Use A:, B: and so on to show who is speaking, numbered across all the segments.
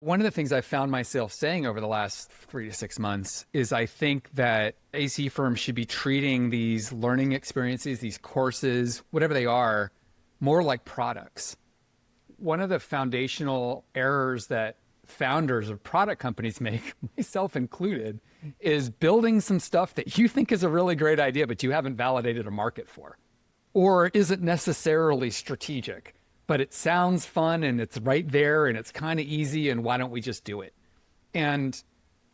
A: One of the things I found myself saying over the last 3 to 6 months is I think that AEC firms should be treating these learning experiences, these courses, whatever they are, more like products. One of the foundational errors that founders of product companies make, myself included, is building some stuff that you think is a really great idea, but you haven't validated a market for, or isn't necessarily strategic. But it sounds fun and it's right there and it's kind of easy, and why don't we just do it? And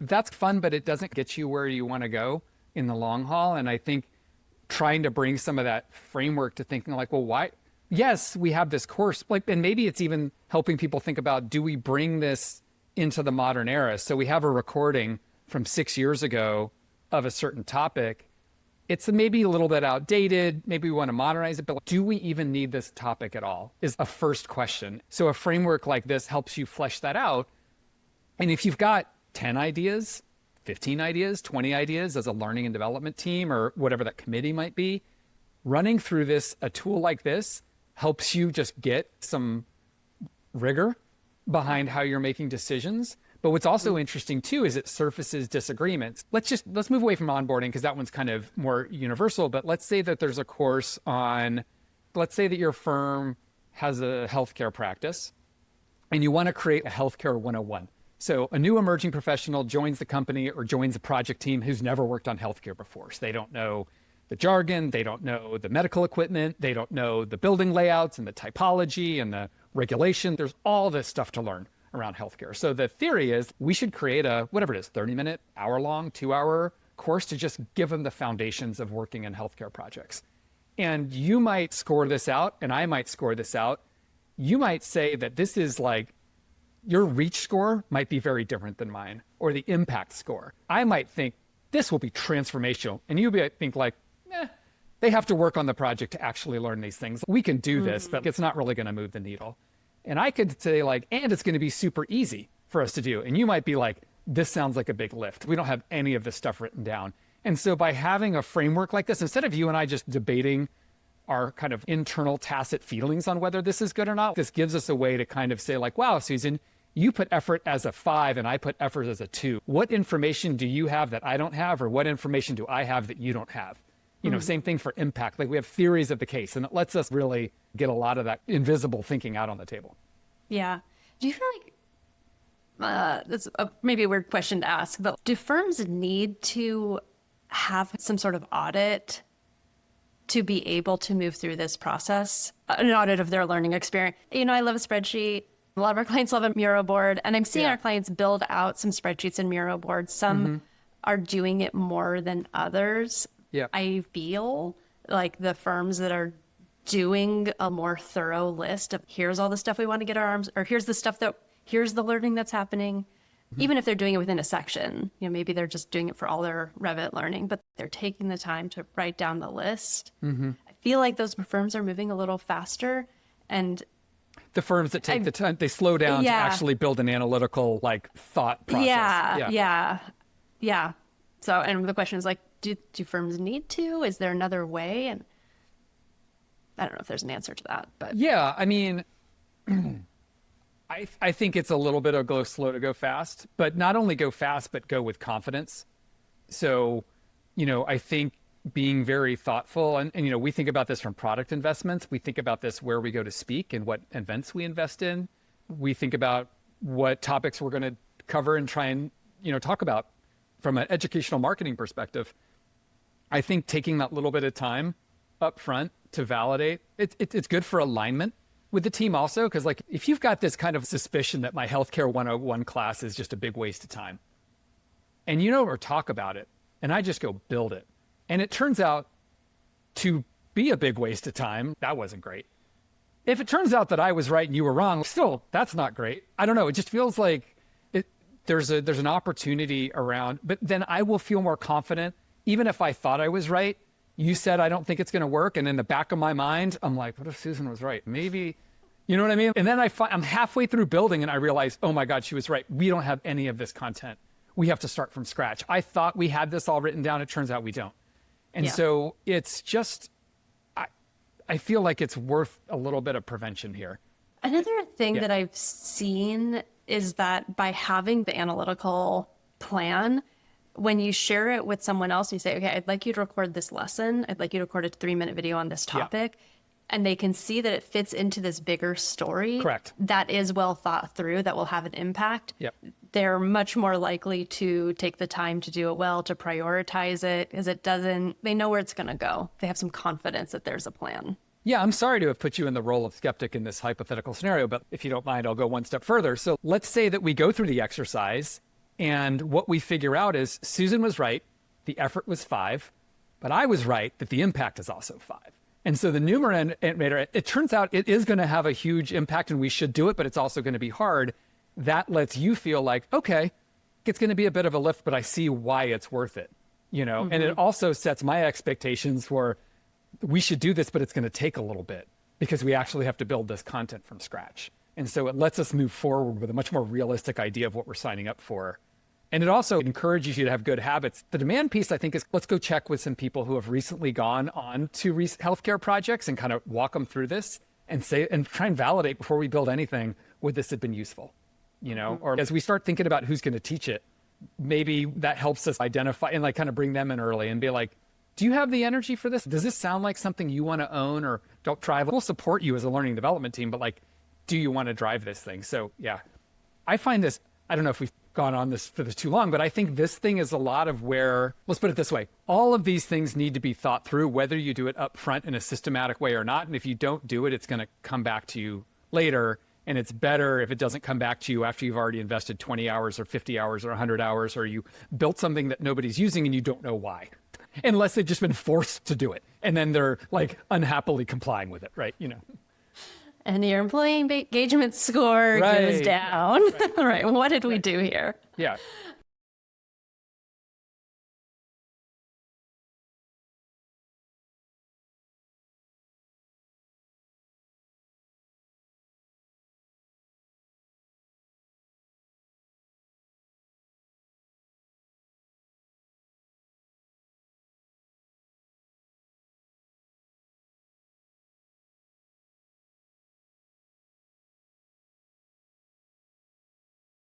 A: that's fun, but it doesn't get you where you want to go in the long haul. And I think trying to bring some of that framework to thinking like, well, why? Yes, we have this course, like, and maybe it's even helping people think about, do we bring this into the modern era? So we have a recording from 6 years ago of a certain topic. It's maybe a little bit outdated. Maybe we want to modernize it, but do we even need this topic at all is a first question. So a framework like this helps you flesh that out. And if you've got 10 ideas, 15 ideas, 20 ideas as a learning and development team or whatever that committee might be, running through a tool like this helps you just get some rigor behind how you're making decisions. But what's also interesting too is it surfaces disagreements. Let's move away from onboarding because that one's kind of more universal. But let's say that there's a course on, let's say that your firm has a healthcare practice and you want to create a healthcare 101. So a new emerging professional joins the company or joins a project team who's never worked on healthcare before. So they don't know the jargon, they don't know the medical equipment, they don't know the building layouts and the typology and the regulation. There's all this stuff to learn around healthcare. So the theory is we should create a, whatever it is, 30-minute, hour-long, 2-hour course to just give them the foundations of working in healthcare projects. And you might score this out, and I might score this out. You might say that this is like, your reach score might be very different than mine, or the impact score. I might think this will be transformational, and you might think like, they have to work on the project to actually learn these things. We can do this, but it's not really going to move the needle. And I could say like, and it's going to be super easy for us to do. And you might be like, this sounds like a big lift. We don't have any of this stuff written down. And so by having a framework like this, instead of you and I just debating our kind of internal tacit feelings on whether this is good or not, this gives us a way to kind of say like, wow, Susan, you put effort as a 5 and I put effort as a 2. What information do you have that I don't have? Or what information do I have that you don't have? You know, same thing for impact. Like we have theories of the case, and it lets us really get a lot of that invisible thinking out on the table.
B: Yeah. Do you feel like, that's maybe a weird question to ask, but do firms need to have some sort of audit to be able to move through this process? An audit of their learning experience. You know, I love a spreadsheet. A lot of our clients love a Miro board, and I'm seeing our clients build out some spreadsheets and Miro boards. Some are doing it more than others.
A: Yeah.
B: I feel like the firms that are doing a more thorough list of here's all the stuff we want to get our arms, or here's the learning that's happening, even if they're doing it within a section, you know, maybe they're just doing it for all their Revit learning, but they're taking the time to write down the list. I feel like those firms are moving a little faster, and
A: the firms that take the time, they slow down to actually build an analytical like thought process.
B: Yeah. So, and the question is like, do firms need to? Is there another way? And I don't know if there's an answer to that, but
A: yeah, I mean, I think it's a little bit of go slow to go fast, but not only go fast, but go with confidence. So, you know, I think being very thoughtful and, you know, we think about this from product investments. We think about this where we go to speak and what events we invest in. We think about what topics we're going to cover and try and, you know, talk about from an educational marketing perspective. I think taking that little bit of time up front to validate, it's good for alignment with the team also, because like if you've got this kind of suspicion that my healthcare 101 class is just a big waste of time, and you know, or talk about it, and I just go build it, and it turns out to be a big waste of time, that wasn't great. If it turns out that I was right and you were wrong, still, that's not great. I don't know. It just feels like there's an opportunity around, but then I will feel more confident, even if I thought I was right. You said, I don't think it's going to work. And in the back of my mind, I'm like, what if Susan was right? Maybe, you know what I mean? And then I'm halfway through building and I realize, oh my God, she was right. We don't have any of this content. We have to start from scratch. I thought we had this all written down. It turns out we don't. And so it's just, I feel like it's worth a little bit of prevention here.
B: Another thing that I've seen is that by having the analytical plan, when you share it with someone else, you say, okay, I'd like you to record this lesson. I'd like you to record a 3-minute video on this topic. And they can see that it fits into this bigger story.
A: Correct.
B: That is well thought through, that will have an impact.
A: Yep.
B: They're much more likely to take the time to do it well, to prioritize it, because they know where it's going to go. They have some confidence that there's a plan.
A: Yeah, I'm sorry to have put you in the role of skeptic in this hypothetical scenario, but if you don't mind, I'll go one step further. So let's say that we go through the exercise and what we figure out is Susan was right, the effort was 5, but I was right that the impact is also 5. And so the numerator, it turns out it is going to have a huge impact and we should do it, but it's also going to be hard. That lets you feel like, okay, it's going to be a bit of a lift, but I see why it's worth it, And it also sets my expectations for we should do this, but it's going to take a little bit because we actually have to build this content from scratch. And so it lets us move forward with a much more realistic idea of what we're signing up for. And it also encourages you to have good habits. The demand piece, I think, is let's go check with some people who have recently gone on to healthcare projects and kind of walk them through this and try and validate before we build anything, would this have been useful? Or as we start thinking about who's going to teach it, maybe that helps us identify and kind of bring them in early and be like, do you have the energy for this? Does this sound like something you want to own or don't drive? We'll support you as a learning development team, but do you want to drive this thing? So yeah, I find this, I don't know if we've gone on this for this too long, but I think this thing is a lot of where, let's put it this way, all of these things need to be thought through, whether you do it up front in a systematic way or not. And if you don't do it, it's going to come back to you later. And it's better if it doesn't come back to you after you've already invested 20 hours or 50 hours or 100 hours, or you built something that nobody's using and you don't know why, unless they've just been forced to do it. And then they're unhappily complying with it, right?
B: And your employee engagement score goes down. Right. What did we do here?
A: Yeah.